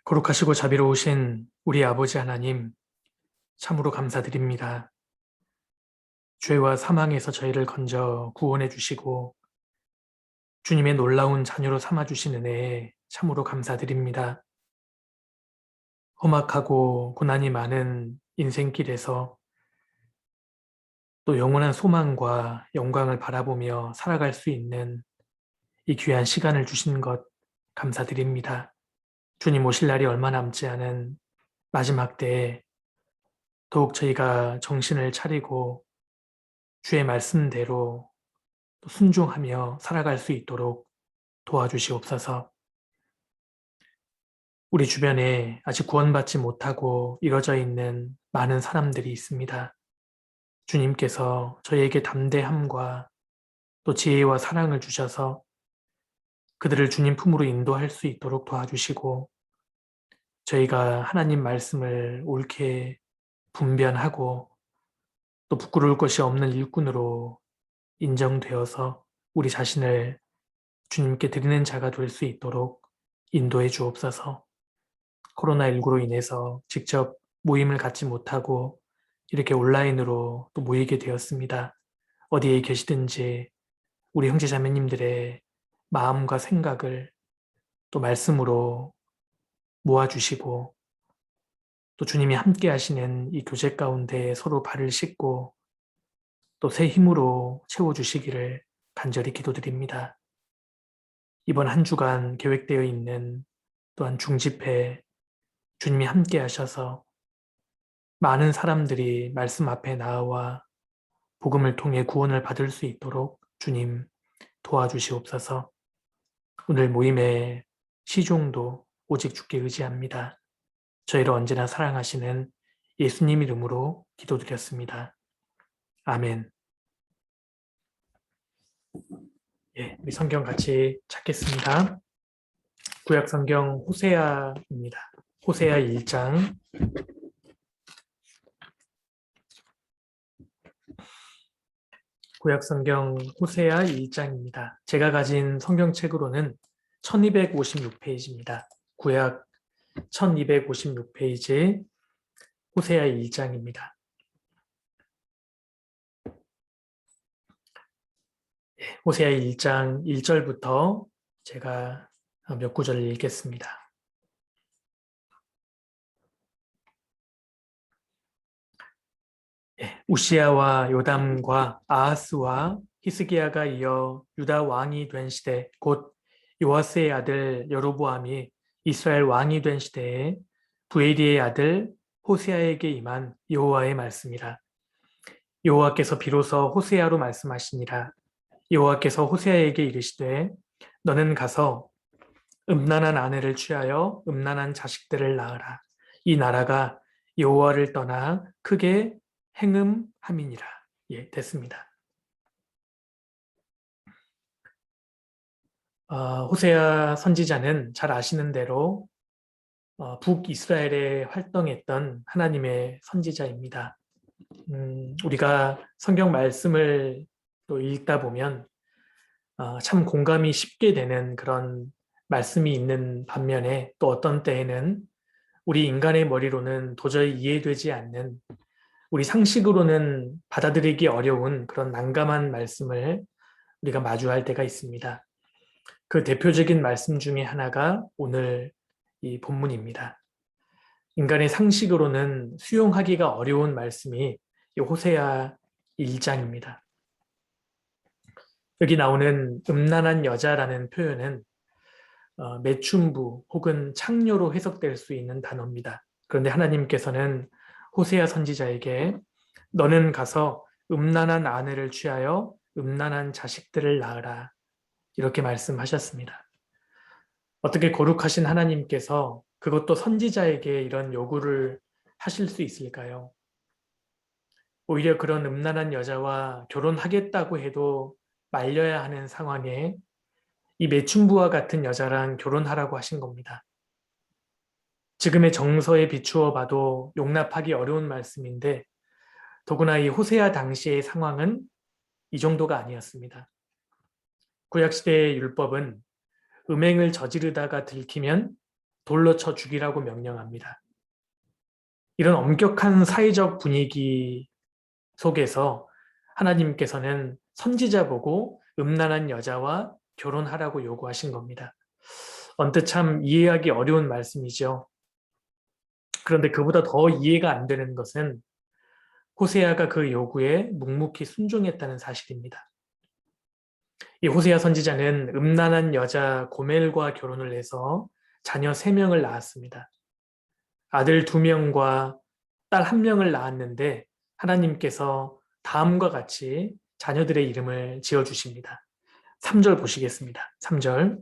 거룩하시고 자비로우신 우리 아버지 하나님, 참으로 감사드립니다. 죄와 사망에서 저희를 건져 구원해 주시고 주님의 놀라운 자녀로 삼아 주신 은혜에 참으로 감사드립니다. 험악하고 고난이 많은 인생길에서 또 영원한 소망과 영광을 바라보며 살아갈 수 있는 이 귀한 시간을 주신 것 감사드립니다. 주님 오실 날이 얼마 남지 않은 마지막 때에 더욱 저희가 정신을 차리고 주의 말씀대로 또 순종하며 살아갈 수 있도록 도와주시옵소서. 우리 주변에 아직 구원받지 못하고 이뤄져 있는 많은 사람들이 있습니다. 주님께서 저희에게 담대함과 또 지혜와 사랑을 주셔서 그들을 주님 품으로 인도할 수 있도록 도와주시고 저희가 하나님 말씀을 옳게 분별하고 또 부끄러울 것이 없는 일꾼으로 인정되어서 우리 자신을 주님께 드리는 자가 될 수 있도록 인도해 주옵소서. 코로나19로 인해서 직접 모임을 갖지 못하고 이렇게 온라인으로 또 모이게 되었습니다. 어디에 계시든지 우리 형제 자매님들의 마음과 생각을 또 말씀으로 모아주시고 또 주님이 함께 하시는 이 교제 가운데 서로 발을 씻고 또 새 힘으로 채워주시기를 간절히 기도드립니다. 이번 한 주간 계획되어 있는 또한 중집회 주님이 함께 하셔서 많은 사람들이 말씀 앞에 나와 복음을 통해 구원을 받을 수 있도록 주님 도와주시옵소서. 오늘 모임의 시종도 오직 주께 의지합니다. 저희를 언제나 사랑하시는 예수님 이름으로 기도드렸습니다. 아멘. 우리 성경 같이 찾겠습니다. 구약 성경 호세아입니다. 호세아 1장 구약 성경 호세아 1장입니다. 제가 가진 성경책으로는 1256페이지입니다. 구약 1256페이지 호세아 1장입니다. 호세아 1장 1절부터 제가 몇 구절을 읽겠습니다. 우시야와 요담과 아하스와 히스기야가 이어 유다 왕이 된 시대 곧 요아스의 아들 여로보암이 이스라엘 왕이 된 시대에 부에리의 아들 호세아에게 임한 여호와의 말씀이라. 여호와께서 비로소 호세아로 말씀하시니라. 여호와께서 호세아에게 이르시되 너는 가서 음란한 아내를 취하여 음란한 자식들을 낳으라. 이 나라가 여호와를 떠나 크게 행음함이니라. 됐습니다. 호세아 선지자는 잘 아시는 대로 북이스라엘에 활동했던 하나님의 선지자입니다. 우리가 성경 말씀을 또 읽다 보면 참 공감이 쉽게 되는 그런 말씀이 있는 반면에 또 어떤 때에는 우리 인간의 머리로는 도저히 이해되지 않는 우리 상식으로는 받아들이기 어려운 그런 난감한 말씀을 우리가 마주할 때가 있습니다. 그 대표적인 말씀 중에 하나가 오늘 이 본문입니다. 인간의 상식으로는 수용하기가 어려운 말씀이 이 호세아 1장입니다. 여기 나오는 음란한 여자라는 표현은 매춘부 혹은 창녀로 해석될 수 있는 단어입니다. 그런데 하나님께서는 호세아 선지자에게 너는 가서 음란한 아내를 취하여 음란한 자식들을 낳으라 이렇게 말씀하셨습니다. 어떻게 거룩하신 하나님께서 그것도 선지자에게 이런 요구를 하실 수 있을까요? 오히려 그런 음란한 여자와 결혼하겠다고 해도 말려야 하는 상황에 이 매춘부와 같은 여자랑 결혼하라고 하신 겁니다. 지금의 정서에 비추어 봐도 용납하기 어려운 말씀인데 더구나 이 호세아 당시의 상황은 이 정도가 아니었습니다. 구약시대의 율법은 음행을 저지르다가 들키면 돌로 쳐 죽이라고 명령합니다. 이런 엄격한 사회적 분위기 속에서 하나님께서는 선지자 보고 음란한 여자와 결혼하라고 요구하신 겁니다. 언뜻 참 이해하기 어려운 말씀이죠. 그런데 그보다 더 이해가 안 되는 것은 호세아가 그 요구에 묵묵히 순종했다는 사실입니다. 이 호세아 선지자는 음란한 여자 고멜과 결혼을 해서 자녀 3명을 낳았습니다. 아들 2명과 딸 1명을 낳았는데 하나님께서 다음과 같이 자녀들의 이름을 지어주십니다. 3절 보시겠습니다. 3절.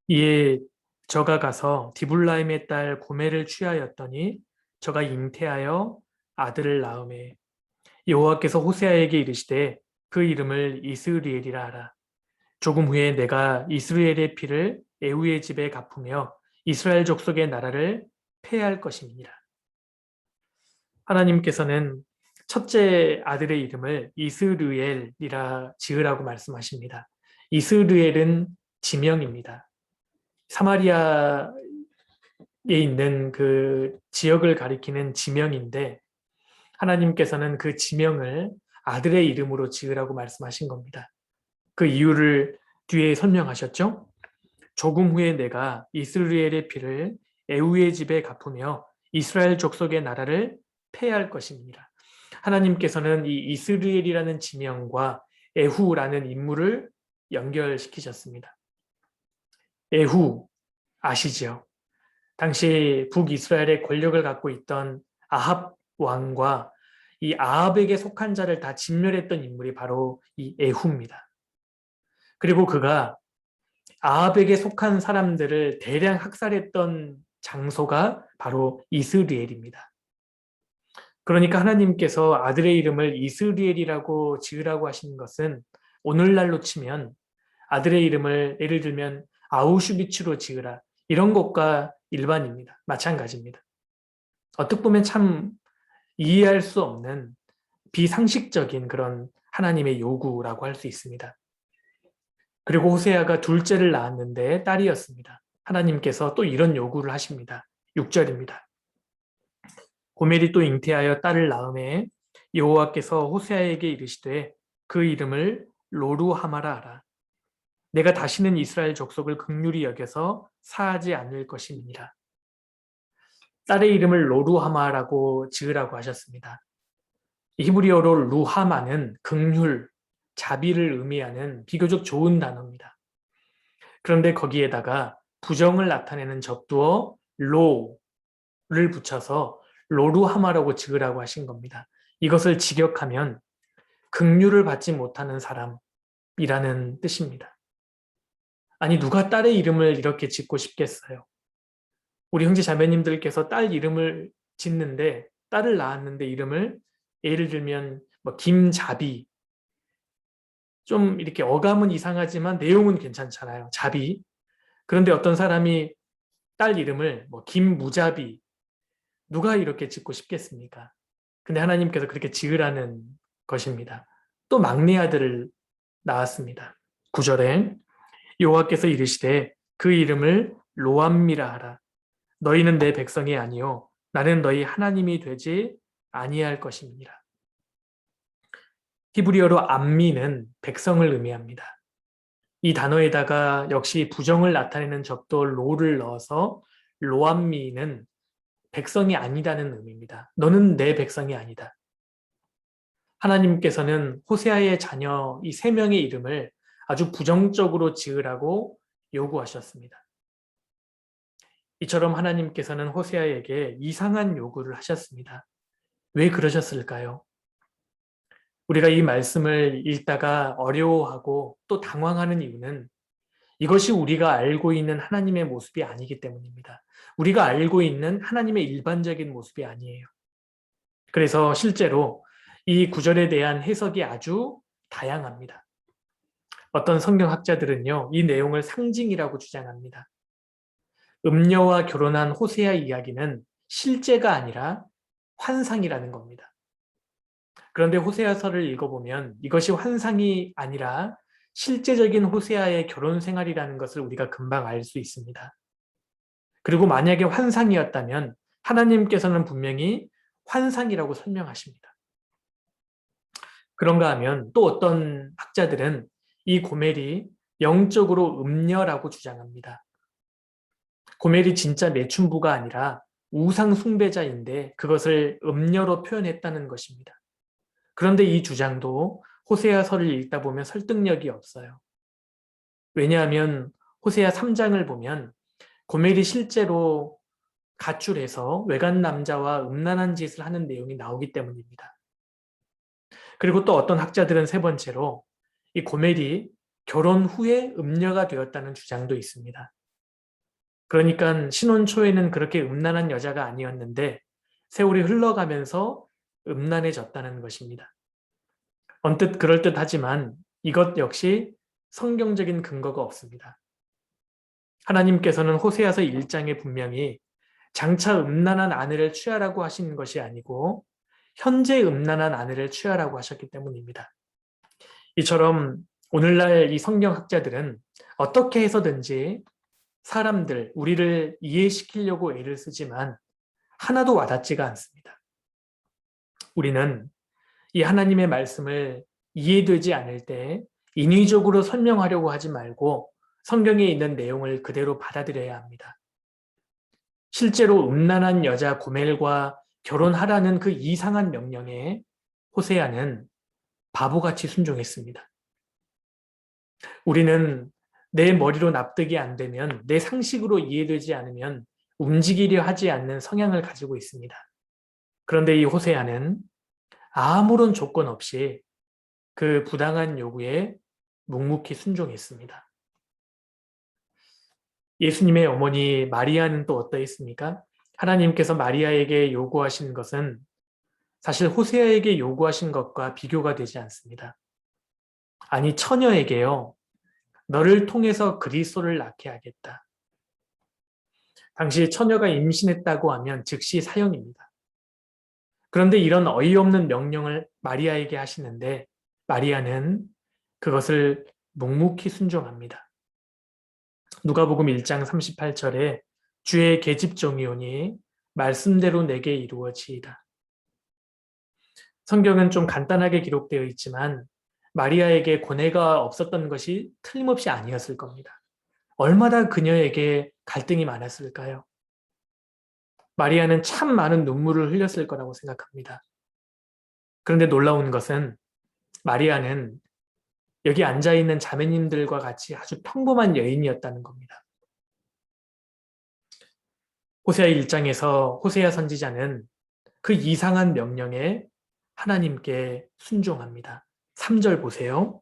이에 저가 가서 디블라임의 딸 고멜을 취하였더니 저가 잉태하여 아들을 낳음에 여호와께서 호세아에게 이르시되 그 이름을 이스리엘이라 하라. 조금 후에 내가 이스라엘의 피를 에후의 집에 갚으며 이스라엘 족속의 나라를 폐할 것임이니라. 하나님께서는 첫째 아들의 이름을 이스르엘이라 지으라고 말씀하십니다. 이스르엘은 지명입니다. 사마리아에 있는 그 지역을 가리키는 지명인데 하나님께서는 그 지명을 아들의 이름으로 지으라고 말씀하신 겁니다. 그 이유를 뒤에 설명하셨죠? 조금 후에 내가 이스라엘의 피를 에후의 집에 갚으며 이스라엘 족속의 나라를 폐할 것입니다. 하나님께서는 이 이스라엘이라는 지명과 에후라는 인물을 연결시키셨습니다. 에후 아시죠? 당시 북이스라엘의 권력을 갖고 있던 아합 왕과 이 아합에게 속한 자를 다 진멸했던 인물이 바로 이 에후입니다. 그리고 그가 아합에게 속한 사람들을 대량 학살했던 장소가 바로 이스라엘입니다. 그러니까 하나님께서 아들의 이름을 이스라엘이라고 지으라고 하신 것은 오늘날로 치면 아들의 이름을 예를 들면 아우슈비츠로 지으라 이런 것과 일반입니다. 마찬가지입니다. 어떻게 보면 참 이해할 수 없는 비상식적인 그런 하나님의 요구라고 할 수 있습니다. 그리고 호세아가 둘째를 낳았는데 딸이었습니다. 하나님께서 또 이런 요구를 하십니다. 6절입니다. 고멜이 또 잉태하여 딸을 낳음에 여호와께서 호세아에게 이르시되 그 이름을 로루하마라 하라. 내가 다시는 이스라엘 족속을 긍휼히 여겨서 사하지 않을 것임이니라. 딸의 이름을 로루하마라고 지으라고 하셨습니다. 히브리어로 루하마는 긍휼, 자비를 의미하는 비교적 좋은 단어입니다. 그런데 거기에다가 부정을 나타내는 접두어 로를 붙여서 로루하마라고 지으라고 하신 겁니다. 이것을 직역하면 긍휼을 받지 못하는 사람이라는 뜻입니다. 아니 누가 딸의 이름을 이렇게 짓고 싶겠어요? 우리 형제 자매님들께서 딸 이름을 짓는데 딸을 낳았는데 이름을 예를 들면 뭐 김자비 좀 이렇게 어감은 이상하지만 내용은 괜찮잖아요. 자비. 그런데 어떤 사람이 딸 이름을 뭐 김무자비 누가 이렇게 짓고 싶겠습니까? 근데 하나님께서 그렇게 지으라는 것입니다. 또 막내 아들을 낳았습니다. 9절에 여호와께서 이르시되 그 이름을 로암미라 하라. 너희는 내 백성이 아니요 나는 너희 하나님이 되지 아니할 것임이니라. 히브리어로 암미는 백성을 의미합니다. 이 단어에다가 역시 부정을 나타내는 접도 로를 넣어서 로암미는 백성이 아니다는 의미입니다. 너는 내 백성이 아니다. 하나님께서는 호세아의 자녀 이 3명의 이름을 아주 부정적으로 지으라고 요구하셨습니다. 이처럼 하나님께서는 호세아에게 이상한 요구를 하셨습니다. 왜 그러셨을까요? 우리가 이 말씀을 읽다가 어려워하고 또 당황하는 이유는 이것이 우리가 알고 있는 하나님의 모습이 아니기 때문입니다. 우리가 알고 있는 하나님의 일반적인 모습이 아니에요. 그래서 실제로 이 구절에 대한 해석이 아주 다양합니다. 어떤 성경학자들은요, 이 내용을 상징이라고 주장합니다. 음녀와 결혼한 호세아 이야기는 실제가 아니라 환상이라는 겁니다. 그런데 호세아서를 읽어보면 이것이 환상이 아니라 실제적인 호세아의 결혼 생활이라는 것을 우리가 금방 알 수 있습니다. 그리고 만약에 환상이었다면 하나님께서는 분명히 환상이라고 설명하십니다. 그런가 하면 또 어떤 학자들은 이 고멜이 영적으로 음녀라고 주장합니다. 고멜이 진짜 매춘부가 아니라 우상 숭배자인데 그것을 음녀로 표현했다는 것입니다. 그런데 이 주장도 호세아서를 읽다 보면 설득력이 없어요. 왜냐하면 호세아 3장을 보면 고멜이 실제로 가출해서 외간 남자와 음란한 짓을 하는 내용이 나오기 때문입니다. 그리고 또 어떤 학자들은 세 번째로 이 고멜이 결혼 후에 음녀가 되었다는 주장도 있습니다. 그러니까 신혼 초에는 그렇게 음란한 여자가 아니었는데 세월이 흘러가면서 음란해졌다는 것입니다. 언뜻 그럴듯하지만 이것 역시 성경적인 근거가 없습니다. 하나님께서는 호세아서 1장에 분명히 장차 음란한 아내를 취하라고 하신 것이 아니고 현재 음란한 아내를 취하라고 하셨기 때문입니다. 이처럼 오늘날 이 성경학자들은 어떻게 해서든지 사람들, 우리를 이해시키려고 애를 쓰지만 하나도 와닿지가 않습니다. 우리는 이 하나님의 말씀을 이해되지 않을 때 인위적으로 설명하려고 하지 말고 성경에 있는 내용을 그대로 받아들여야 합니다. 실제로 음란한 여자 고멜과 결혼하라는 그 이상한 명령에 호세아는 바보같이 순종했습니다. 우리는 내 머리로 납득이 안 되면, 내 상식으로 이해되지 않으면 움직이려 하지 않는 성향을 가지고 있습니다. 그런데 이 호세아는 아무런 조건 없이 그 부당한 요구에 묵묵히 순종했습니다. 예수님의 어머니 마리아는 또 어떠했습니까? 하나님께서 마리아에게 요구하신 것은 사실 호세아에게 요구하신 것과 비교가 되지 않습니다. 아니, 처녀에게요, 너를 통해서 그리스도를 낳게 하겠다. 당시 처녀가 임신했다고 하면 즉시 사형입니다. 그런데 이런 어이없는 명령을 마리아에게 하시는데 마리아는 그것을 묵묵히 순종합니다. 누가복음 1장 38절에 주의 계집종이오니 말씀대로 내게 이루어지이다. 성경은 좀 간단하게 기록되어 있지만 마리아에게 고뇌가 없었던 것이 틀림없이 아니었을 겁니다. 얼마나 그녀에게 갈등이 많았을까요? 마리아는 참 많은 눈물을 흘렸을 거라고 생각합니다. 그런데 놀라운 것은 마리아는 여기 앉아있는 자매님들과 같이 아주 평범한 여인이었다는 겁니다. 호세아 1장에서 호세아 선지자는 그 이상한 명령에 하나님께 순종합니다. 3절 보세요.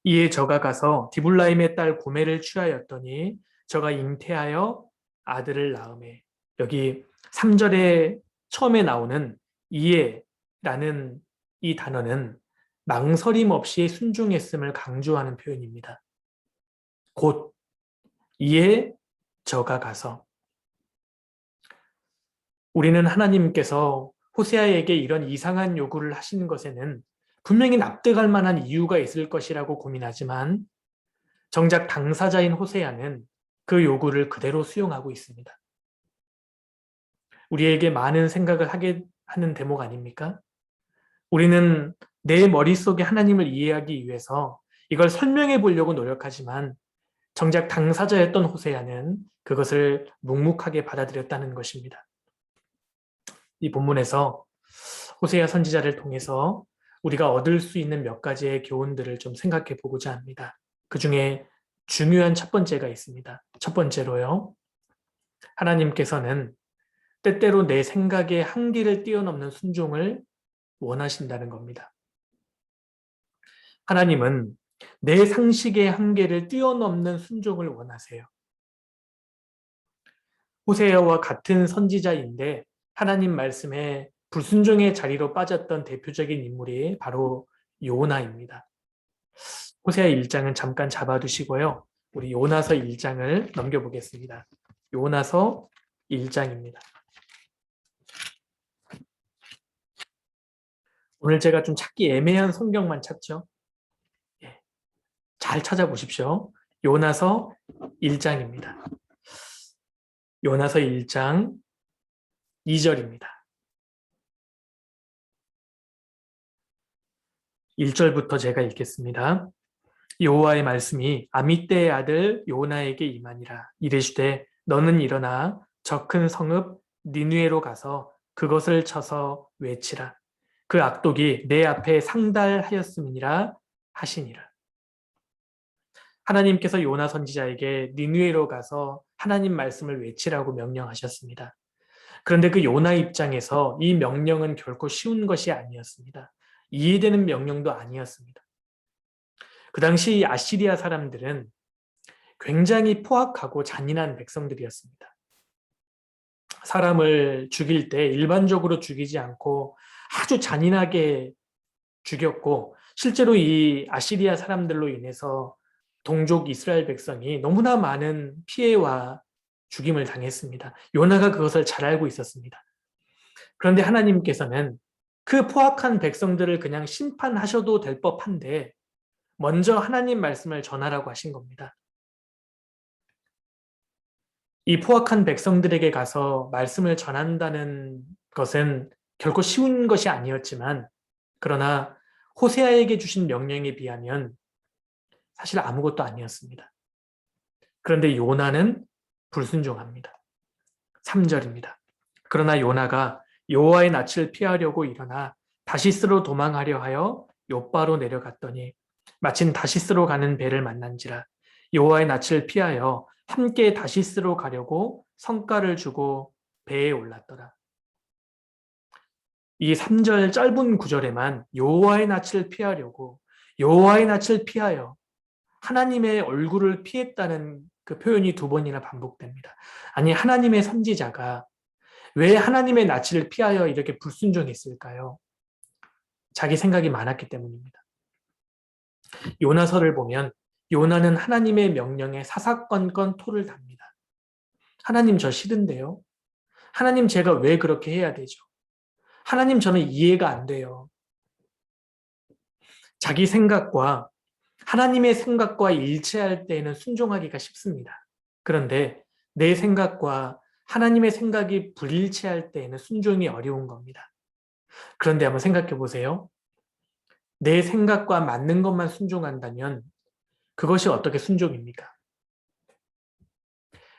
이에 저가 가서 디블라임의 딸 고멜을 취하였더니 저가 잉태하여 아들을 낳으매. 여기 3절에 처음에 나오는 이에라는 이 단어는 망설임 없이 순종했음을 강조하는 표현입니다. 곧 이에 저가 가서. 우리는 하나님께서 호세아에게 이런 이상한 요구를 하시는 것에는 분명히 납득할 만한 이유가 있을 것이라고 고민하지만 정작 당사자인 호세아는 그 요구를 그대로 수용하고 있습니다. 우리에게 많은 생각을 하게 하는 대목 아닙니까? 우리는 내 머릿속에 하나님을 이해하기 위해서 이걸 설명해 보려고 노력하지만 정작 당사자였던 호세아는 그것을 묵묵하게 받아들였다는 것입니다. 이 본문에서 호세아 선지자를 통해서 우리가 얻을 수 있는 몇 가지의 교훈들을 좀 생각해 보고자 합니다. 그 중에 중요한 첫 번째가 있습니다. 첫 번째로요. 하나님께서는 때때로 내 생각의 한계를 뛰어넘는 순종을 원하신다는 겁니다. 하나님은 내 상식의 한계를 뛰어넘는 순종을 원하세요. 호세아와 같은 선지자인데 하나님 말씀에 불순종의 자리로 빠졌던 대표적인 인물이 바로 요나입니다. 호세아 1장은 잠깐 잡아두시고요. 우리 요나서 1장을 넘겨보겠습니다. 요나서 1장입니다. 오늘 제가 좀 찾기 애매한 성경만 찾죠? 예, 잘 찾아보십시오. 요나서 1장입니다. 요나서 1장 2절입니다. 1절부터 제가 읽겠습니다. 여호와의 말씀이 아미떼의 아들 요나에게 임하니라. 이르시되 너는 일어나 저 큰 성읍 니느웨로 가서 그것을 쳐서 외치라. 그 악독이 내 앞에 상달하였음이니라 하시니라. 하나님께서 요나 선지자에게 니느웨로 가서 하나님 말씀을 외치라고 명령하셨습니다. 그런데 그 요나 입장에서 이 명령은 결코 쉬운 것이 아니었습니다. 이해되는 명령도 아니었습니다. 그 당시 아시리아 사람들은 굉장히 포악하고 잔인한 백성들이었습니다. 사람을 죽일 때 일반적으로 죽이지 않고 아주 잔인하게 죽였고, 실제로 이 아시리아 사람들로 인해서 동족 이스라엘 백성이 너무나 많은 피해와 죽임을 당했습니다. 요나가 그것을 잘 알고 있었습니다. 그런데 하나님께서는 그 포악한 백성들을 그냥 심판하셔도 될 법한데 먼저 하나님 말씀을 전하라고 하신 겁니다. 이 포악한 백성들에게 가서 말씀을 전한다는 것은 결코 쉬운 것이 아니었지만, 그러나 호세아에게 주신 명령에 비하면 사실 아무것도 아니었습니다. 그런데 요나는 불순종합니다. 3절입니다. 그러나 요나가 여호와의 낯을 피하려고 일어나 다시스로 도망하려 하여 욥바로 내려갔더니 마침 다시스로 가는 배를 만난지라. 여호와의 낯을 피하여 함께 다시스로 가려고 성과를 주고 배에 올랐더라. 이 3절 짧은 구절에만 여호와의 낯을 피하려고, 여호와의 낯을 피하여 하나님의 얼굴을 피했다는 그 표현이 2번이나 반복됩니다. 아니, 하나님의 선지자가 왜 하나님의 낯을 피하여 이렇게 불순종했을까요? 자기 생각이 많았기 때문입니다. 요나서를 보면 요나는 하나님의 명령에 사사건건 토를 답니다. 하나님, 저 싫은데요? 하나님, 제가 왜 그렇게 해야 되죠? 하나님, 저는 이해가 안 돼요. 자기 생각과 하나님의 생각과 일치할 때에는 순종하기가 쉽습니다. 그런데 내 생각과 하나님의 생각이 불일치할 때에는 순종이 어려운 겁니다. 그런데 한번 생각해 보세요. 내 생각과 맞는 것만 순종한다면 그것이 어떻게 순종입니까?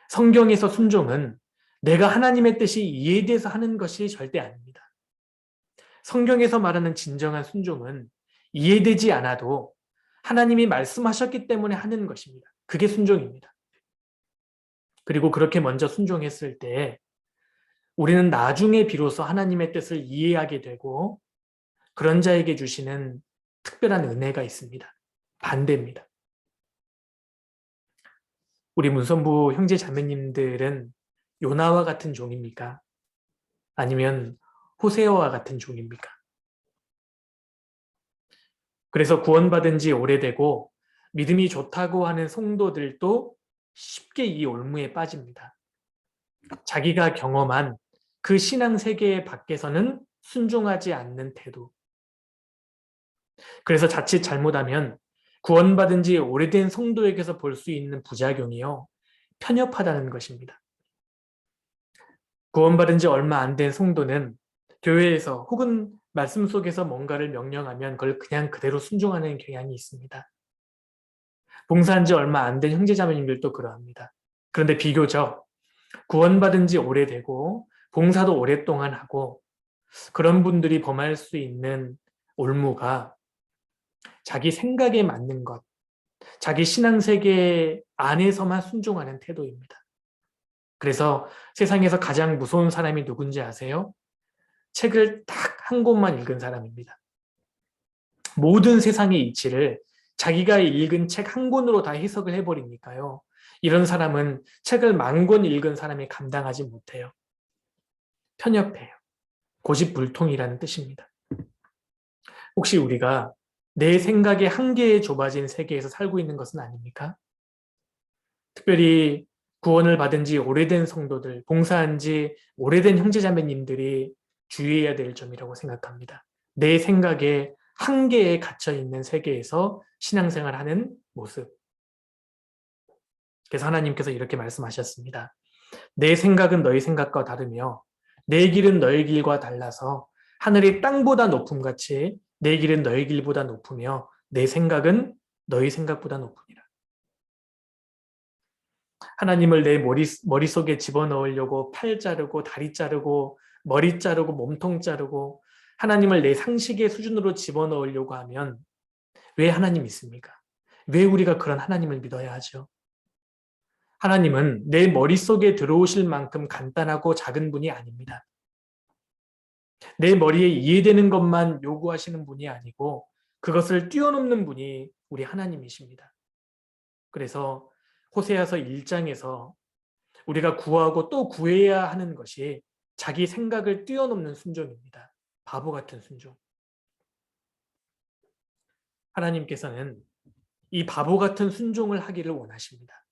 성경에서 순종은 내가 하나님의 뜻이 이해돼서 하는 것이 절대 아닙니다. 성경에서 말하는 진정한 순종은 이해되지 않아도 하나님이 말씀하셨기 때문에 하는 것입니다. 그게 순종입니다. 그리고 그렇게 먼저 순종했을 때 우리는 나중에 비로소 하나님의 뜻을 이해하게 되고 그런 자에게 주시는 특별한 은혜가 있습니다. 반대입니다. 우리 문선부 형제 자매님들은 요나와 같은 종입니까? 아니면 호세아와 같은 종입니까? 그래서 구원받은 지 오래되고 믿음이 좋다고 하는 성도들도 쉽게 이 올무에 빠집니다. 자기가 경험한 그 신앙 세계 밖에서는 순종하지 않는 태도. 그래서 자칫 잘못하면 구원받은 지 오래된 성도에게서 볼 수 있는 부작용이요, 편협하다는 것입니다. 구원받은 지 얼마 안 된 성도는 교회에서 혹은 말씀 속에서 뭔가를 명령하면 그걸 그냥 그대로 순종하는 경향이 있습니다. 봉사한 지 얼마 안 된 형제자매님들도 그러합니다. 그런데 비교적 구원받은 지 오래되고 봉사도 오랫동안 하고 그런 분들이 범할 수 있는 올무가 자기 생각에 맞는 것, 자기 신앙세계 안에서만 순종하는 태도입니다. 그래서 세상에서 가장 무서운 사람이 누군지 아세요? 책을 딱 한 권만 읽은 사람입니다. 모든 세상의 이치를 자기가 읽은 책 한 권으로 다 해석을 해버리니까요. 이런 사람은 책을 10,000권 읽은 사람이 감당하지 못해요. 편협해요. 고집불통이라는 뜻입니다. 혹시 우리가 내 생각의 한계에 좁아진 세계에서 살고 있는 것은 아닙니까? 특별히 구원을 받은 지 오래된 성도들, 봉사한 지 오래된 형제자매님들이 주의해야 될 점이라고 생각합니다. 내 생각의 한계에 갇혀 있는 세계에서 신앙생활하는 모습. 그래서 하나님께서 이렇게 말씀하셨습니다. 내 생각은 너희 생각과 다르며 내 길은 너희 길과 달라서 하늘이 땅보다 높음같이 내 길은 너희 길보다 높으며 내 생각은 너희 생각보다 높으니라. 하나님을 내 머릿속에 집어넣으려고 팔 자르고 다리 자르고 머리 자르고 몸통 자르고 하나님을 내 상식의 수준으로 집어넣으려고 하면 왜 하나님 있습니까? 왜 우리가 그런 하나님을 믿어야 하죠? 하나님은 내 머릿속에 들어오실 만큼 간단하고 작은 분이 아닙니다. 내 머리에 이해되는 것만 요구하시는 분이 아니고 그것을 뛰어넘는 분이 우리 하나님이십니다. 그래서 호세아서 1장에서 우리가 구하고 또 구해야 하는 것이 자기 생각을 뛰어넘는 순종입니다. 바보 같은 순종. 하나님께서는 이 바보 같은 순종을 하기를 원하십니다.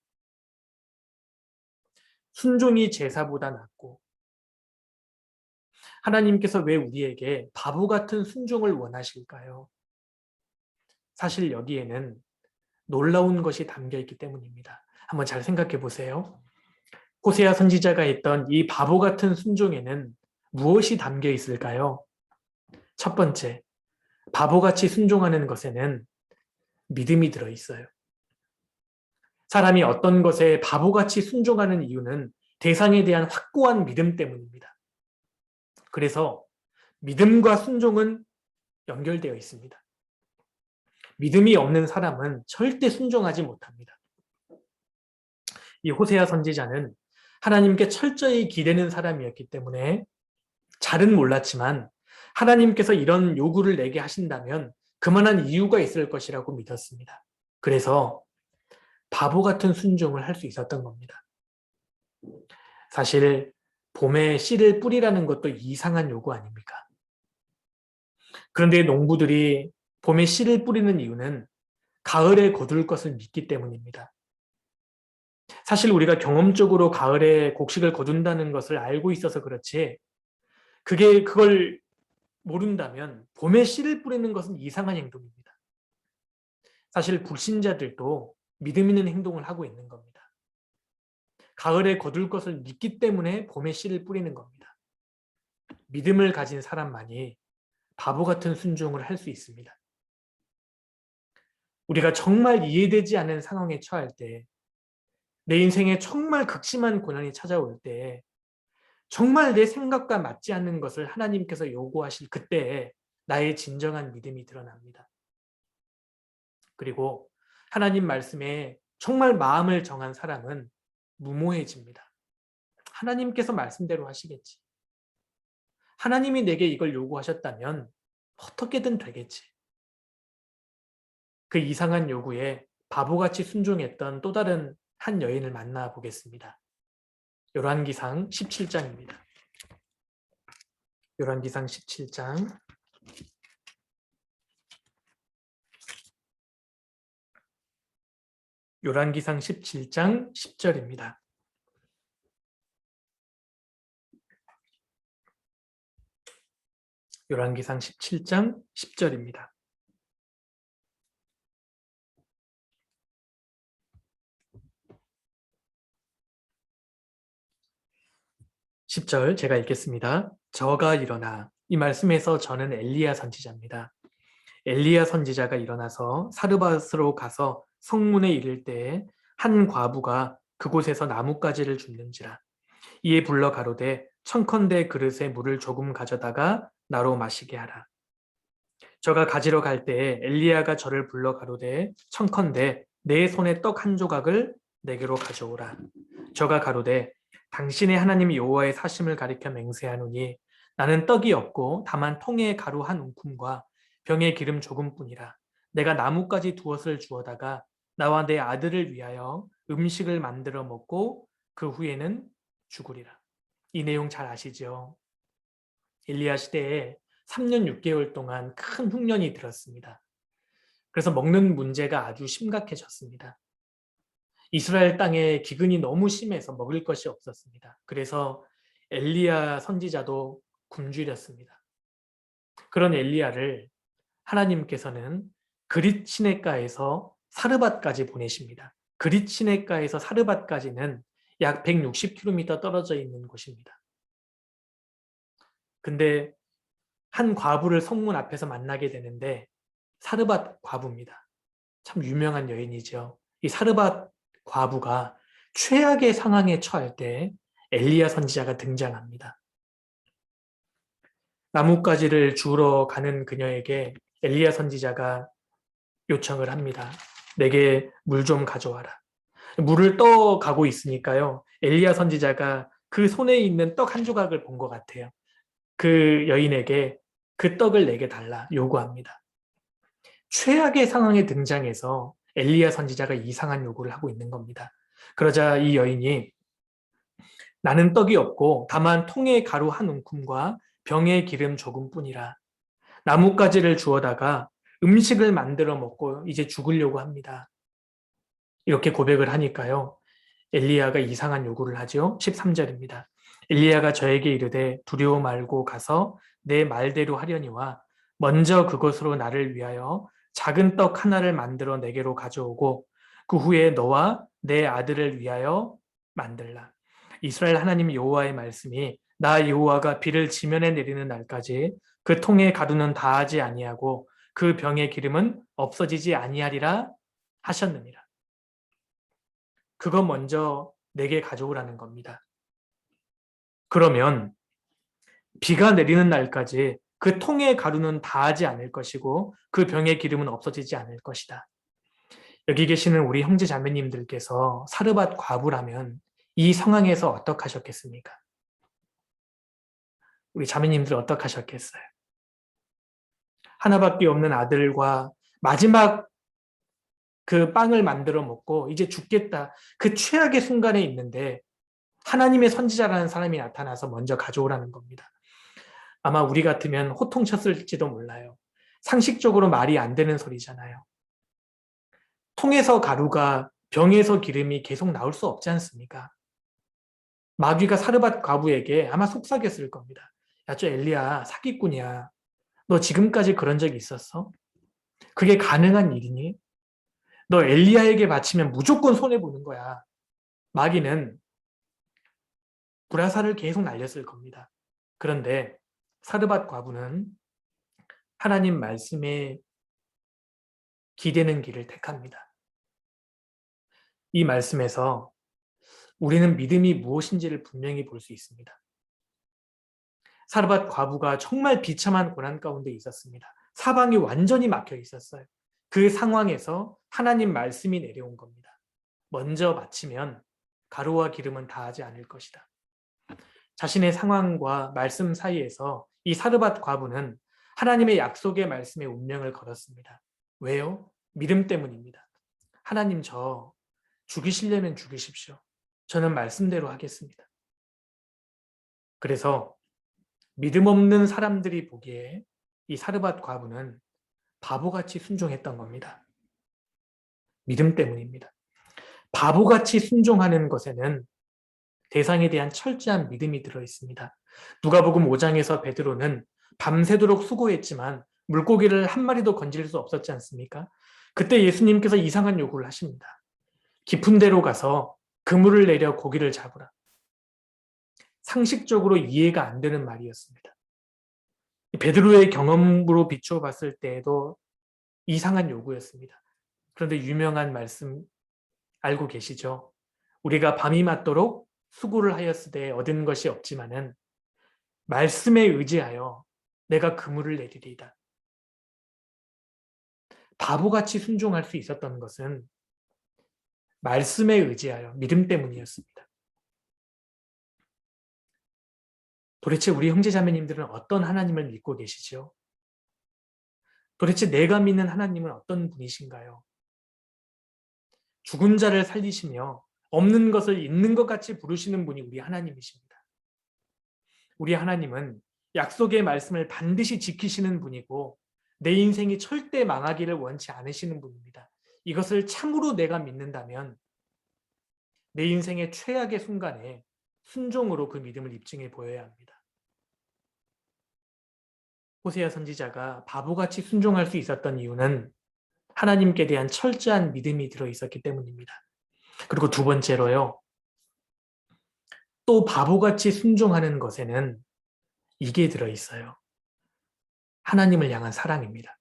순종이 제사보다 낫고 하나님께서 왜 우리에게 바보 같은 순종을 원하실까요? 사실 여기에는 놀라운 것이 담겨 있기 때문입니다. 한번 잘 생각해 보세요. 호세아 선지자가 했던 이 바보 같은 순종에는 무엇이 담겨 있을까요? 첫 번째, 바보같이 순종하는 것에는 믿음이 들어 있어요. 사람이 어떤 것에 바보같이 순종하는 이유는 대상에 대한 확고한 믿음 때문입니다. 그래서 믿음과 순종은 연결되어 있습니다. 믿음이 없는 사람은 절대 순종하지 못합니다. 이 호세아 선지자는 하나님께 철저히 기대는 사람이었기 때문에 잘은 몰랐지만 하나님께서 이런 요구를 내게 하신다면 그만한 이유가 있을 것이라고 믿었습니다. 그래서 바보 같은 순종을 할 수 있었던 겁니다. 사실 봄에 씨를 뿌리라는 것도 이상한 요구 아닙니까? 그런데 농부들이 봄에 씨를 뿌리는 이유는 가을에 거둘 것을 믿기 때문입니다. 사실 우리가 경험적으로 가을에 곡식을 거둔다는 것을 알고 있어서 그렇지 그걸 모른다면 봄에 씨를 뿌리는 것은 이상한 행동입니다. 사실 불신자들도 믿음 있는 행동을 하고 있는 겁니다. 가을에 거둘 것을 믿기 때문에 봄에 씨를 뿌리는 겁니다. 믿음을 가진 사람만이 바보 같은 순종을 할 수 있습니다. 우리가 정말 이해되지 않는 상황에 처할 때, 내 인생에 정말 극심한 고난이 찾아올 때, 정말 내 생각과 맞지 않는 것을 하나님께서 요구하실 그때에 나의 진정한 믿음이 드러납니다. 그리고 하나님 말씀에 정말 마음을 정한 사람은 무모해집니다. 하나님께서 말씀대로 하시겠지. 하나님이 내게 이걸 요구하셨다면 어떻게든 되겠지. 그 이상한 요구에 바보같이 순종했던 또 다른 한 여인을 만나보겠습니다. 열왕기상 17장입니다. 열왕기상 17장 열왕기상 17장 10절입니다. 열왕기상 17장 10절입니다. (10절) 제가 읽겠습니다. 저가 일어나, 이 말씀에서 저는 엘리야 선지자입니다. 엘리야 선지자가 일어나서 사르밧으로 가서 성문에 이를 때에 한 과부가 그곳에서 나뭇가지를 줍는지라. 이에 불러 가로되 청컨대 그릇에 물을 조금 가져다가 나로 마시게 하라. 저가 가지러 갈 때에 엘리야가 저를 불러 가로되 청컨대 내 손에 떡 한 조각을 내게로 가져오라. 저가 가로되 당신의 하나님 여호와의 사심을 가리켜 맹세하노니 나는 떡이 없고 다만 통에 가루 한 움큼과 병에 기름 조금뿐이라. 내가 나뭇가지 두엇을 주어다가 나와 내 아들을 위하여 음식을 만들어 먹고 그 후에는 죽으리라. 이 내용 잘 아시죠? 엘리야 시대에 3년 6개월 동안 큰 흉년이 들었습니다. 그래서 먹는 문제가 아주 심각해졌습니다. 이스라엘 땅에 기근이 너무 심해서 먹을 것이 없었습니다. 그래서 엘리야 선지자도 굶주렸습니다. 그런 엘리야를 하나님께서는 그릿 시내가에서 사르밧까지 보내십니다. 그릿 시내가에서 사르밧까지는 약 160km 떨어져 있는 곳입니다. 근데 한 과부를 성문 앞에서 만나게 되는데 사르밧 과부입니다. 참 유명한 여인이죠. 이 사르밧 과부가 최악의 상황에 처할 때 엘리야 선지자가 등장합니다. 나뭇가지를 주우러 가는 그녀에게 엘리야 선지자가 요청을 합니다. 내게 물 좀 가져와라. 물을 떠 가고 있으니까요. 엘리야 선지자가 그 손에 있는 떡 한 조각을 본 것 같아요. 그 여인에게 그 떡을 내게 달라 요구합니다. 최악의 상황에 등장해서 엘리야 선지자가 이상한 요구를 하고 있는 겁니다. 그러자 이 여인이 나는 떡이 없고 다만 통에 가루 한 움큼과 병에 기름 조금뿐이라 나뭇가지를 주워다가 음식을 만들어 먹고 이제 죽으려고 합니다. 이렇게 고백을 하니까요. 엘리야가 이상한 요구를 하죠. 13절입니다. 엘리야가 저에게 이르되 두려워 말고 가서 내 말대로 하려니와 먼저 그것으로 나를 위하여 작은 떡 하나를 만들어 내게로 가져오고 그 후에 너와 내 아들을 위하여 만들라. 이스라엘 하나님 여호와의 말씀이 나 여호와가 비를 지면에 내리는 날까지 그 통에 가루는 다하지 아니하고 그 병의 기름은 없어지지 아니하리라 하셨느니라. 그거 먼저 내게 가져오라는 겁니다. 그러면 비가 내리는 날까지 그 통의 가루는 다하지 않을 것이고 그 병의 기름은 없어지지 않을 것이다. 여기 계시는 우리 형제 자매님들께서 사르밧 과부라면 이 상황에서 어떻게 하셨겠습니까? 우리 자매님들 어떻게 하셨겠어요? 하나밖에 없는 아들과 마지막 그 빵을 만들어 먹고 이제 죽겠다. 그 최악의 순간에 있는데 하나님의 선지자라는 사람이 나타나서 먼저 가져오라는 겁니다. 아마 우리 같으면 호통쳤을지도 몰라요. 상식적으로 말이 안 되는 소리잖아요. 통에서 가루가 병에서 기름이 계속 나올 수 없지 않습니까? 마귀가 사르밧 과부에게 아마 속삭였을 겁니다. 야, 저 엘리야 사기꾼이야. 너 지금까지 그런 적이 있었어? 그게 가능한 일이니? 너 엘리야에게 바치면 무조건 손해보는 거야. 마귀는 불화살을 계속 날렸을 겁니다. 그런데 사르밧 과부는 하나님 말씀에 기대는 길을 택합니다. 이 말씀에서 우리는 믿음이 무엇인지를 분명히 볼 수 있습니다. 사르밧 과부가 정말 비참한 고난 가운데 있었습니다. 사방이 완전히 막혀 있었어요. 그 상황에서 하나님 말씀이 내려온 겁니다. 먼저 바치면 가루와 기름은 다하지 않을 것이다. 자신의 상황과 말씀 사이에서 이 사르밧 과부는 하나님의 약속의 말씀에 운명을 걸었습니다. 왜요? 믿음 때문입니다. 하나님 저 죽이시려면 죽이십시오. 저는 말씀대로 하겠습니다. 그래서 믿음 없는 사람들이 보기에 이 사르밧 과부는 바보같이 순종했던 겁니다. 믿음 때문입니다. 바보같이 순종하는 것에는 대상에 대한 철저한 믿음이 들어있습니다. 누가복음 5장에서 베드로는 밤새도록 수고했지만 물고기를 한 마리도 건질 수 없었지 않습니까? 그때 예수님께서 이상한 요구를 하십니다. 깊은 데로 가서 그물을 내려 고기를 잡으라. 상식적으로 이해가 안 되는 말이었습니다. 베드로의 경험으로 비추어 봤을 때에도 이상한 요구였습니다. 그런데 유명한 말씀 알고 계시죠? 우리가 밤이 맞도록 수고를 하였으되 얻은 것이 없지만은 말씀에 의지하여 내가 그물을 내리리이다. 바보같이 순종할 수 있었던 것은 말씀에 의지하여 믿음 때문이었습니다. 도대체 우리 형제자매님들은 어떤 하나님을 믿고 계시죠? 도대체 내가 믿는 하나님은 어떤 분이신가요? 죽은 자를 살리시며 없는 것을 있는 것 같이 부르시는 분이 우리 하나님이십니다. 우리 하나님은 약속의 말씀을 반드시 지키시는 분이고 내 인생이 절대 망하기를 원치 않으시는 분입니다. 이것을 참으로 내가 믿는다면 내 인생의 최악의 순간에 순종으로 그 믿음을 입증해 보여야 합니다. 호세아 선지자가 바보같이 순종할 수 있었던 이유는 하나님께 대한 철저한 믿음이 들어있었기 때문입니다. 그리고 두 번째로요. 또 바보같이 순종하는 것에는 이게 들어있어요. 하나님을 향한 사랑입니다.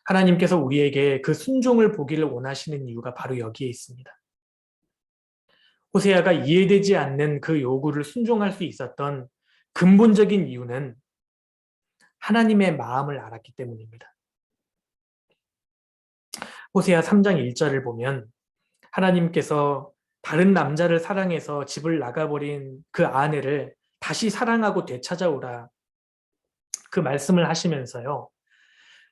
하나님께서 우리에게 그 순종을 보기를 원하시는 이유가 바로 여기에 있습니다. 호세아가 이해되지 않는 그 요구를 순종할 수 있었던 근본적인 이유는 하나님의 마음을 알았기 때문입니다. 호세아 3장 1절을 보면 하나님께서 다른 남자를 사랑해서 집을 나가버린 그 아내를 다시 사랑하고 되찾아오라, 그 말씀을 하시면서요,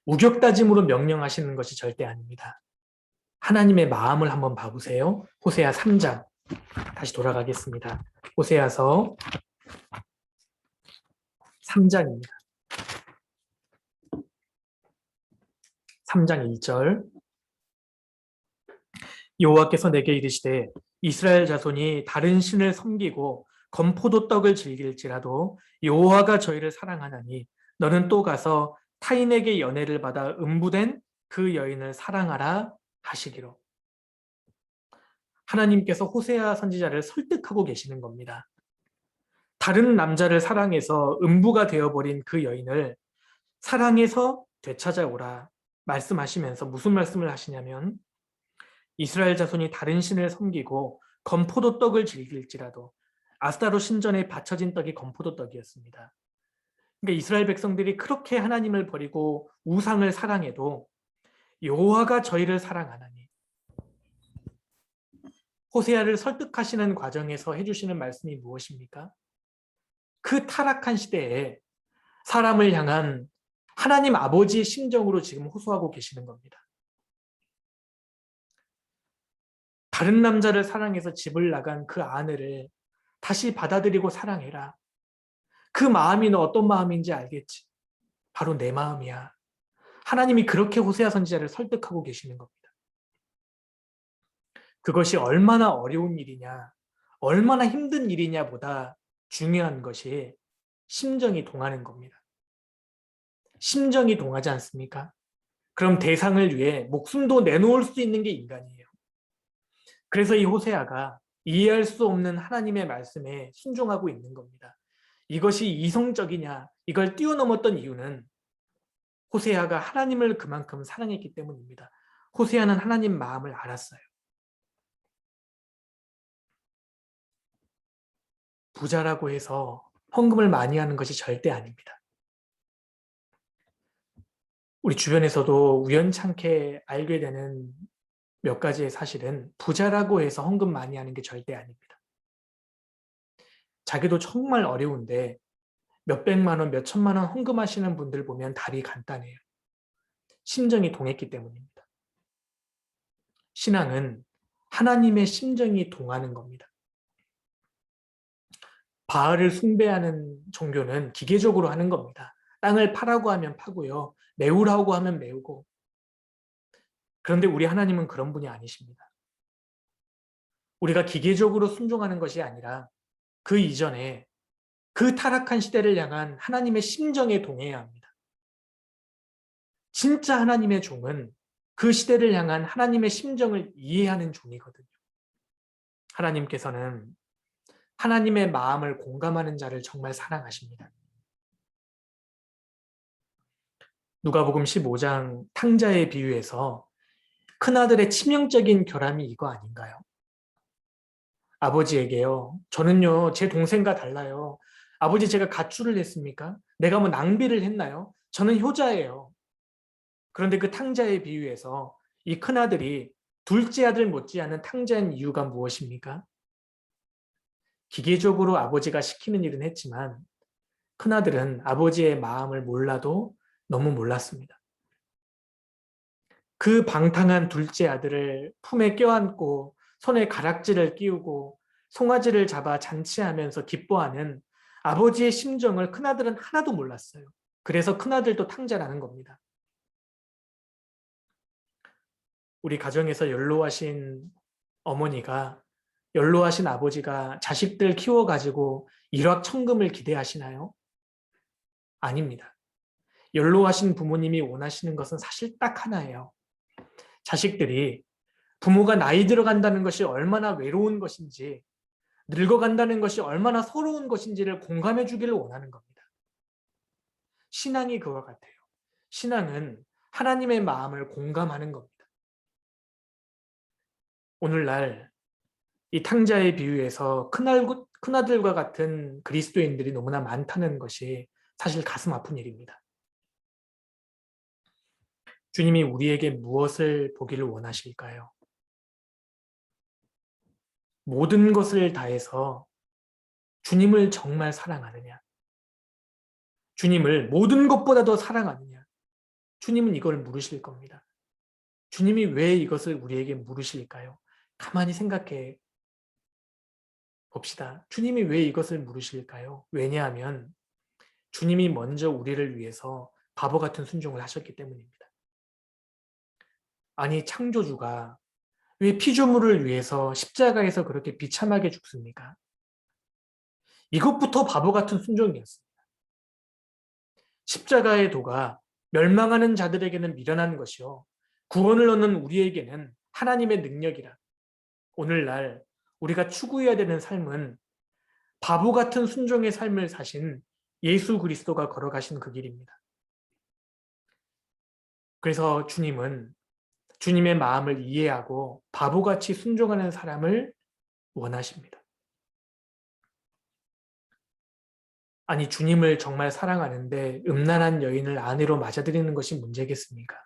우격다짐으로 명령하시는 것이 절대 아닙니다. 하나님의 마음을 한번 봐보세요. 호세아 3장 다시 돌아가겠습니다. 호세아서 3장입니다. 3장 1절. 여호와께서 내게 이르시되 이스라엘 자손이 다른 신을 섬기고 건포도 떡을 즐길지라도 여호와가 저희를 사랑하나니 너는 또 가서 타인에게 연애를 받아 음부된 그 여인을 사랑하라 하시기로. 하나님께서 호세아 선지자를 설득하고 계시는 겁니다. 다른 남자를 사랑해서 음부가 되어버린 그 여인을 사랑해서 되찾아오라 말씀하시면서 무슨 말씀을 하시냐면, 이스라엘 자손이 다른 신을 섬기고 건포도 떡을 즐길지라도, 아스타로 신전에 바쳐진 떡이 건포도 떡이었습니다. 그러니까 이스라엘 백성들이 그렇게 하나님을 버리고 우상을 사랑해도 여호와가 저희를 사랑하나니, 호세아를 설득하시는 과정에서 해주시는 말씀이 무엇입니까? 그 타락한 시대에 사람을 향한 하나님 아버지의 심정으로 지금 호소하고 계시는 겁니다. 다른 남자를 사랑해서 집을 나간 그 아내를 다시 받아들이고 사랑해라. 그 마음이 너 어떤 마음인지 알겠지? 바로 내 마음이야. 하나님이 그렇게 호세아 선지자를 설득하고 계시는 겁니다. 그것이 얼마나 어려운 일이냐, 얼마나 힘든 일이냐보다 중요한 것이 심정이 동하는 겁니다. 심정이 동하지 않습니까? 그럼 대상을 위해 목숨도 내놓을 수 있는 게 인간이에요. 그래서 이 호세아가 이해할 수 없는 하나님의 말씀에 순종하고 있는 겁니다. 이것이 이성적이냐, 이걸 뛰어넘었던 이유는 호세아가 하나님을 그만큼 사랑했기 때문입니다. 호세아는 하나님 마음을 알았어요. 부자라고 해서 헌금을 많이 하는 것이 절대 아닙니다. 우리 주변에서도 우연찮게 알게 되는 몇 가지의 사실은 부자라고 해서 헌금 많이 하는 게 절대 아닙니다. 자기도 정말 어려운데 몇백만 원, 몇천만 원 헌금하시는 분들 보면 답이 간단해요. 심정이 동했기 때문입니다. 신앙은 하나님의 심정이 동하는 겁니다. 바알을 숭배하는 종교는 기계적으로 하는 겁니다. 땅을 파라고 하면 파고요, 메우라고 하면 메우고. 그런데 우리 하나님은 그런 분이 아니십니다. 우리가 기계적으로 순종하는 것이 아니라 그 이전에 그 타락한 시대를 향한 하나님의 심정에 동해야 합니다. 진짜 하나님의 종은 그 시대를 향한 하나님의 심정을 이해하는 종이거든요. 하나님께서는 하나님의 마음을 공감하는 자를 정말 사랑하십니다. 누가복음 15장 탕자의 비유에서 큰아들의 치명적인 결함이 이거 아닌가요? 아버지에게요, 저는요 제 동생과 달라요. 아버지, 제가 가출을 했습니까? 내가 뭐 낭비를 했나요? 저는 효자예요. 그런데 그 탕자의 비유에서 이 큰아들이 둘째 아들 못지않은 탕자인 이유가 무엇입니까? 기계적으로 아버지가 시키는 일은 했지만 큰아들은 아버지의 마음을 몰라도 너무 몰랐습니다. 그 방탕한 둘째 아들을 품에 껴안고 손에 가락지를 끼우고 송아지를 잡아 잔치하면서 기뻐하는 아버지의 심정을 큰아들은 하나도 몰랐어요. 그래서 큰아들도 탕자라는 겁니다. 우리 가정에서 연로하신 어머니가, 연로하신 아버지가 자식들 키워가지고 일확천금을 기대하시나요? 아닙니다. 연로하신 부모님이 원하시는 것은 사실 딱 하나예요. 자식들이 부모가 나이 들어간다는 것이 얼마나 외로운 것인지, 늙어간다는 것이 얼마나 서러운 것인지를 공감해 주기를 원하는 겁니다. 신앙이 그와 같아요. 신앙은 하나님의 마음을 공감하는 겁니다. 오늘날 이 탕자의 비유에서 큰아들과 같은 그리스도인들이 너무나 많다는 것이 사실 가슴 아픈 일입니다. 주님이 우리에게 무엇을 보기를 원하실까요? 모든 것을 다해서 주님을 정말 사랑하느냐? 주님을 모든 것보다 더 사랑하느냐? 주님은 이걸 물으실 겁니다. 주님이 왜 이것을 우리에게 물으실까요? 가만히 생각해 봅시다. 주님이 왜 이것을 물으실까요? 왜냐하면 주님이 먼저 우리를 위해서 바보 같은 순종을 하셨기 때문입니다. 아니, 창조주가 왜 피조물을 위해서 십자가에서 그렇게 비참하게 죽습니까? 이것부터 바보 같은 순종이었습니다. 십자가의 도가 멸망하는 자들에게는 미련한 것이요, 구원을 얻는 우리에게는 하나님의 능력이라. 오늘날 우리가 추구해야 되는 삶은 바보 같은 순종의 삶을 사신 예수 그리스도가 걸어가신 그 길입니다. 그래서 주님은 주님의 마음을 이해하고 바보같이 순종하는 사람을 원하십니다. 아니, 주님을 정말 사랑하는데 음란한 여인을 아내로 맞아들이는 것이 문제겠습니까?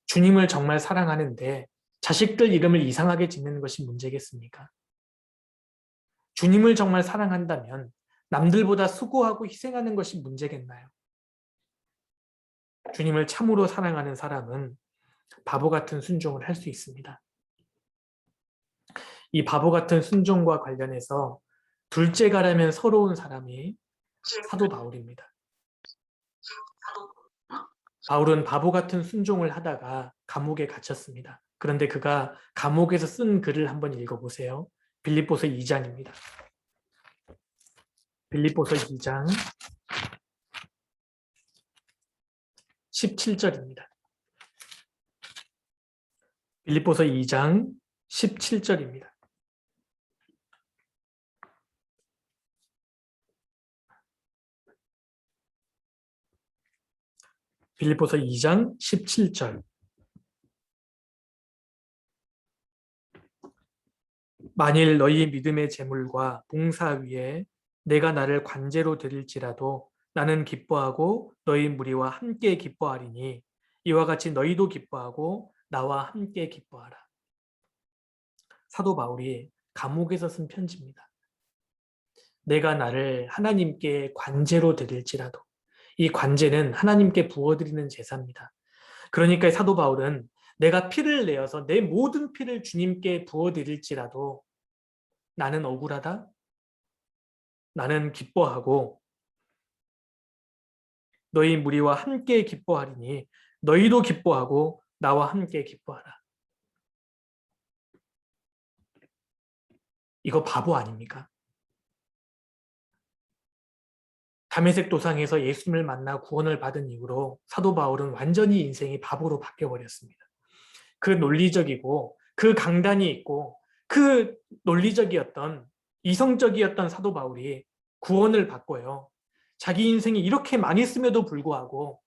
주님을 정말 사랑하는데 자식들 이름을 이상하게 짓는 것이 문제겠습니까? 주님을 정말 사랑한다면 남들보다 수고하고 희생하는 것이 문제겠나요? 주님을 참으로 사랑하는 사람은 바보 같은 순종을 할 수 있습니다. 이 바보 같은 순종과 관련해서 둘째가라면 서러운 사람이 사도 바울입니다. 바울은 바보 같은 순종을 하다가 감옥에 갇혔습니다. 그런데 그가 감옥에서 쓴 글을 한번 읽어보세요. 빌립보서 2장입니다. 빌립보서 2장 17절입니다. 빌립보서 2장 17절입니다. 빌립보서 2장 17절. 만일 너희 믿음의 재물과 봉사 위에 내가 나를 관제로 드릴지라도 나는 기뻐하고 너희 무리와 함께 기뻐하리니 이와 같이 너희도 기뻐하고 나와 함께 기뻐하라. 사도 바울이 감옥에서 쓴 편지입니다. 내가 나를 하나님께 관제로 드릴지라도, 이 관제는 하나님께 부어드리는 제사입니다. 그러니까 사도 바울은 내가 피를 내어서 내 모든 피를 주님께 부어드릴지라도 나는 억울하다? 나는 기뻐하고 너희 무리와 함께 기뻐하리니 너희도 기뻐하고 나와 함께 기뻐하라. 이거 바보 아닙니까? 다메섹 도상에서 예수님을 만나 구원을 받은 이후로 사도 바울은 완전히 인생이 바보로 바뀌어버렸습니다. 그 논리적이고 그 강단이 있고 그 논리적이었던 이성적이었던 사도 바울이 구원을 받고요, 자기 인생이 이렇게 망했음에도 불구하고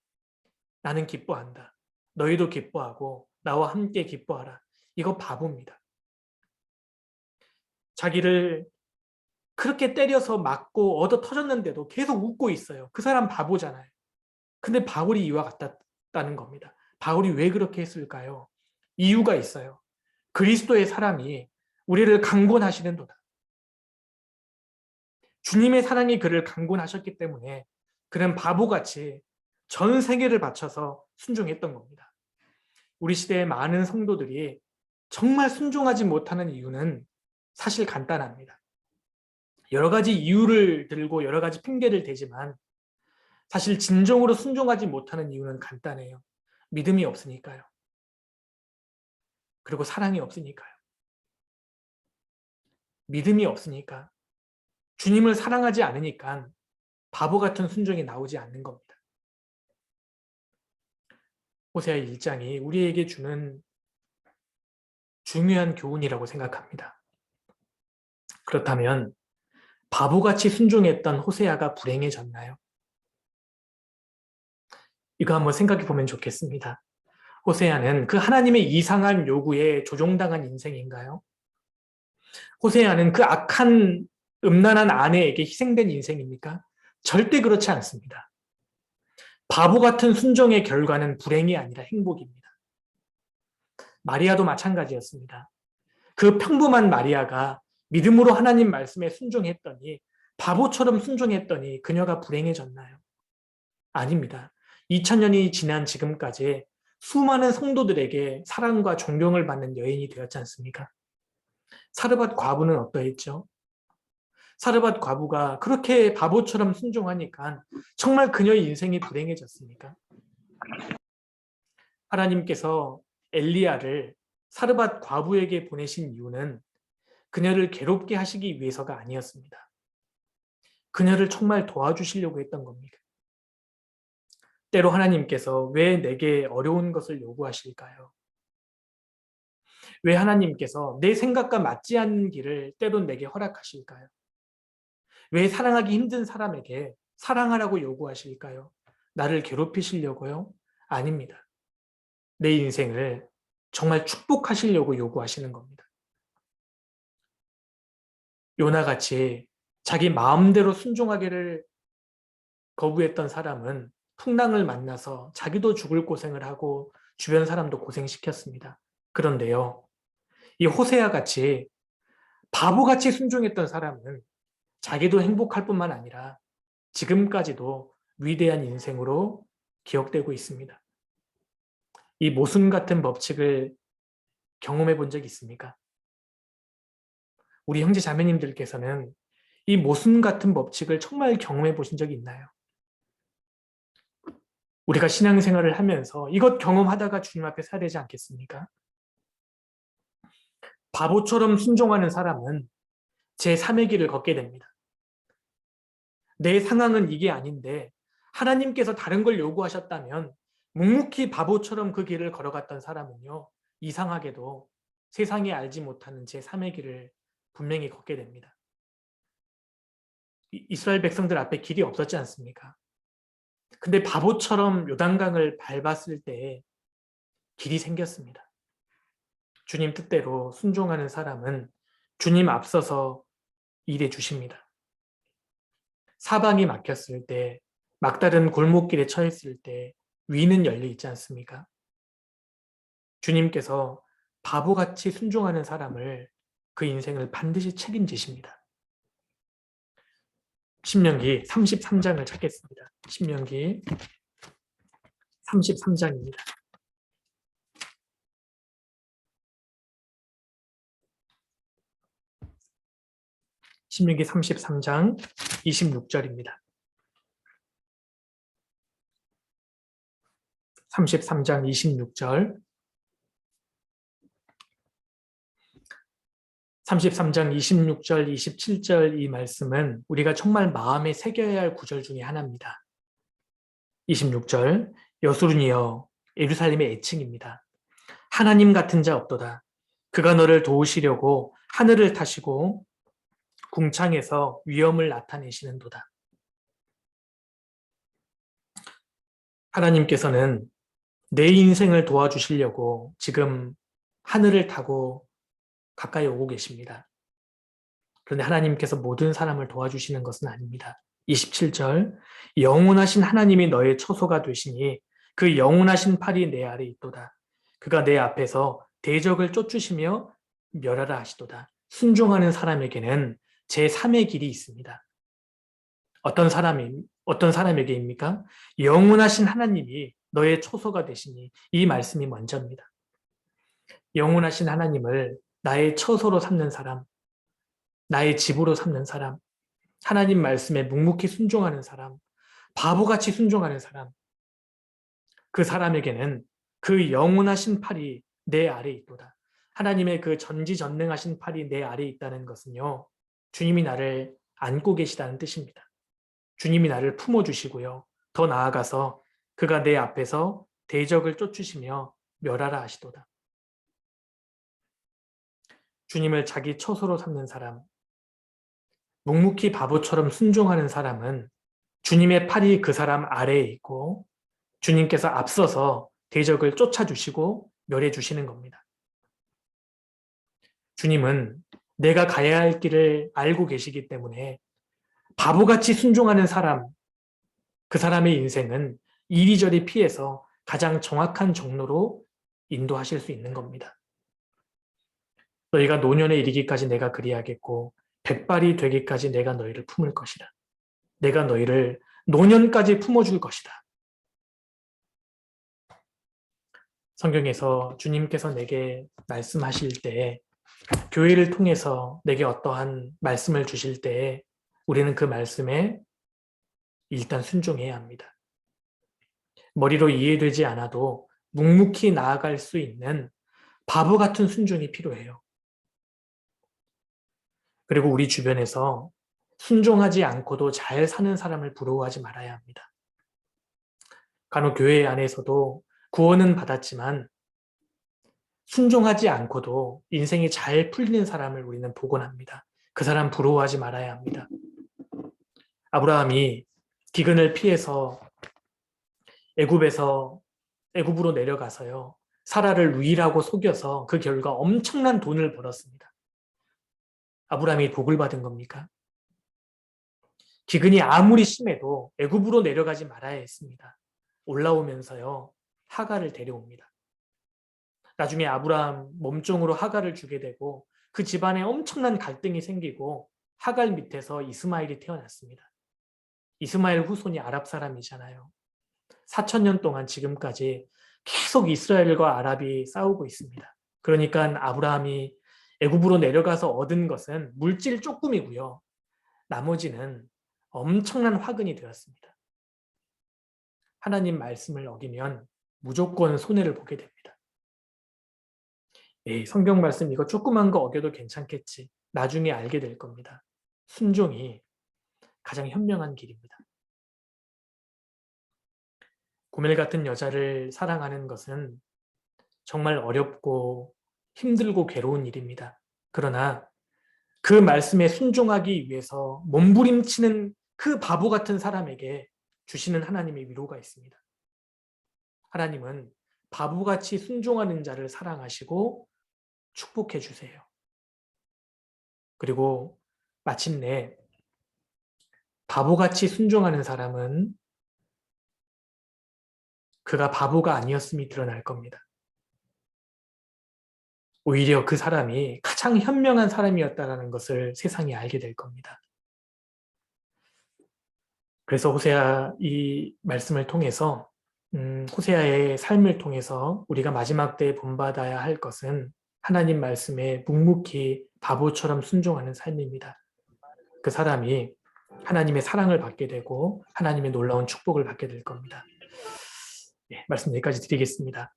나는 기뻐한다, 너희도 기뻐하고 나와 함께 기뻐하라. 이거 바보입니다. 자기를 그렇게 때려서 맞고 얻어 터졌는데도 계속 웃고 있어요. 그 사람 바보잖아요. 근데 바울이 이와 같다는 겁니다. 바울이 왜 그렇게 했을까요? 이유가 있어요. 그리스도의 사랑이 우리를 강권하시는도다. 주님의 사랑이 그를 강권하셨기 때문에 그는 바보같이 전 세계를 바쳐서 순종했던 겁니다. 우리 시대의 많은 성도들이 정말 순종하지 못하는 이유는 사실 간단합니다. 여러 가지 이유를 들고 여러 가지 핑계를 대지만 사실 진정으로 순종하지 못하는 이유는 간단해요. 믿음이 없으니까요. 그리고 사랑이 없으니까요. 믿음이 없으니까, 주님을 사랑하지 않으니까 바보 같은 순종이 나오지 않는 겁니다. 호세아 1장이 우리에게 주는 중요한 교훈이라고 생각합니다. 그렇다면 바보같이 순종했던 호세아가 불행해졌나요? 이거 한번 생각해 보면 좋겠습니다. 호세아는 그 하나님의 이상한 요구에 조종당한 인생인가요? 호세아는 그 악한 음란한 아내에게 희생된 인생입니까? 절대 그렇지 않습니다. 바보 같은 순종의 결과는 불행이 아니라 행복입니다. 마리아도 마찬가지였습니다. 그 평범한 마리아가 믿음으로 하나님 말씀에 순종했더니, 바보처럼 순종했더니 그녀가 불행해졌나요? 아닙니다. 2000년이 지난 지금까지 수많은 성도들에게 사랑과 존경을 받는 여인이 되었지 않습니까? 사르밧 과부는 어떠했죠? 사르밧 과부가 그렇게 바보처럼 순종하니까 정말 그녀의 인생이 불행해졌습니까? 하나님께서 엘리야를 사르밧 과부에게 보내신 이유는 그녀를 괴롭게 하시기 위해서가 아니었습니다. 그녀를 정말 도와주시려고 했던 겁니다. 때로 하나님께서 왜 내게 어려운 것을 요구하실까요? 왜 하나님께서 내 생각과 맞지 않는 길을 때론 내게 허락하실까요? 왜 사랑하기 힘든 사람에게 사랑하라고 요구하실까요? 나를 괴롭히시려고요? 아닙니다. 내 인생을 정말 축복하시려고 요구하시는 겁니다. 요나같이 자기 마음대로 순종하기를 거부했던 사람은 풍랑을 만나서 자기도 죽을 고생을 하고 주변 사람도 고생시켰습니다. 그런데요, 이 호세아 같이 바보같이 순종했던 사람은 자기도 행복할 뿐만 아니라 지금까지도 위대한 인생으로 기억되고 있습니다. 이 모순 같은 법칙을 경험해 본 적 있습니까? 우리 형제 자매님들께서는 이 모순 같은 법칙을 정말 경험해 보신 적이 있나요? 우리가 신앙생활을 하면서 이것 경험하다가 주님 앞에 서야 되지 않겠습니까? 바보처럼 순종하는 사람은 제3의 길을 걷게 됩니다. 내 상황은 이게 아닌데 하나님께서 다른 걸 요구하셨다면 묵묵히 바보처럼 그 길을 걸어갔던 사람은요, 이상하게도 세상이 알지 못하는 제3의 길을 분명히 걷게 됩니다. 이스라엘 백성들 앞에 길이 없었지 않습니까? 근데 바보처럼 요단강을 밟았을 때 길이 생겼습니다. 주님 뜻대로 순종하는 사람은 주님 앞서서 일해 주십니다. 사방이 막혔을 때, 막다른 골목길에 처했을 때 위는 열려 있지 않습니까? 주님께서 바보같이 순종하는 사람을 그 인생을 반드시 책임지십니다. 신명기 33장을 찾겠습니다. 신명기 33장입니다. 신명기 33장 26절입니다. 33장 26절 33장 26절, 27절 이 말씀은 우리가 정말 마음에 새겨야 할 구절 중에 하나입니다. 26절 여수run이여 예루살렘의 애칭입니다. 하나님 같은 자 없도다. 그가 너를 도우시려고 하늘을 타시고 궁창에서 위엄을 나타내시는도다. 하나님께서는 내 인생을 도와주시려고 지금 하늘을 타고 가까이 오고 계십니다. 그런데 하나님께서 모든 사람을 도와주시는 것은 아닙니다. 27절 영원하신 하나님이 너의 처소가 되시니 그 영원하신 팔이 내 아래 있도다. 그가 내 앞에서 대적을 쫓으시며 멸하라 하시도다. 순종하는 사람에게는 제3의 길이 있습니다. 어떤 사람에게입니까? 영원하신 하나님이 너의 처소가 되시니 이 말씀이 먼저입니다. 영원하신 하나님을 나의 처소로 삼는 사람, 나의 집으로 삼는 사람, 하나님 말씀에 묵묵히 순종하는 사람, 바보같이 순종하는 사람, 그 사람에게는 그 영원하신 팔이 내 아래에 있도다. 하나님의 그 전지전능하신 팔이 내 아래에 있다는 것은요, 주님이 나를 안고 계시다는 뜻입니다. 주님이 나를 품어주시고요. 더 나아가서 그가 내 앞에서 대적을 쫓으시며 멸하라 하시도다. 주님을 자기 처소로 삼는 사람, 묵묵히 바보처럼 순종하는 사람은 주님의 팔이 그 사람 아래에 있고 주님께서 앞서서 대적을 쫓아주시고 멸해주시는 겁니다. 주님은 내가 가야 할 길을 알고 계시기 때문에 바보같이 순종하는 사람, 그 사람의 인생은 이리저리 피해서 가장 정확한 정로로 인도하실 수 있는 겁니다. 너희가 노년에 이르기까지 내가 그리하겠고 백발이 되기까지 내가 너희를 품을 것이다. 내가 너희를 노년까지 품어줄 것이다. 성경에서 주님께서 내게 말씀하실 때, 교회를 통해서 내게 어떠한 말씀을 주실 때 우리는 그 말씀에 일단 순종해야 합니다. 머리로 이해되지 않아도 묵묵히 나아갈 수 있는 바보 같은 순종이 필요해요. 그리고 우리 주변에서 순종하지 않고도 잘 사는 사람을 부러워하지 말아야 합니다. 간혹 교회 안에서도 구원은 받았지만 순종하지 않고도 인생이 잘 풀리는 사람을 우리는 보곤 합니다. 그 사람 부러워하지 말아야 합니다. 아브라함이 기근을 피해서 애굽으로 내려가서요. 사라를 누이라고 속여서 그 결과 엄청난 돈을 벌었습니다. 아브라함이 복을 받은 겁니까? 기근이 아무리 심해도 애굽으로 내려가지 말아야 했습니다. 올라오면서요. 하갈을 데려옵니다. 나중에 아브라함 몸종으로 하갈을 주게 되고 그 집안에 엄청난 갈등이 생기고 하갈 밑에서 이스마엘이 태어났습니다. 이스마엘 후손이 아랍 사람이잖아요. 4,000년 동안 지금까지 계속 이스라엘과 아랍이 싸우고 있습니다. 그러니까 아브라함이 애굽으로 내려가서 얻은 것은 물질 조금이고요. 나머지는 엄청난 화근이 되었습니다. 하나님 말씀을 어기면 무조건 손해를 보게 됩니다. 에이, 성경 말씀 이거 조그만 거 어겨도 괜찮겠지. 나중에 알게 될 겁니다. 순종이 가장 현명한 길입니다. 고멜 같은 여자를 사랑하는 것은 정말 어렵고 힘들고 괴로운 일입니다. 그러나 그 말씀에 순종하기 위해서 몸부림치는 그 바보 같은 사람에게 주시는 하나님의 위로가 있습니다. 하나님은 바보같이 순종하는 자를 사랑하시고 축복해 주세요. 그리고 마침내 바보같이 순종하는 사람은 그가 바보가 아니었음이 드러날 겁니다. 오히려 그 사람이 가장 현명한 사람이었다는 것을 세상이 알게 될 겁니다. 그래서 호세아 이 말씀을 통해서 호세아의 삶을 통해서 우리가 마지막 때에 본받아야 할 것은 하나님 말씀에 묵묵히 바보처럼 순종하는 삶입니다. 그 사람이 하나님의 사랑을 받게 되고 하나님의 놀라운 축복을 받게 될 겁니다. 네, 말씀 여기까지 드리겠습니다.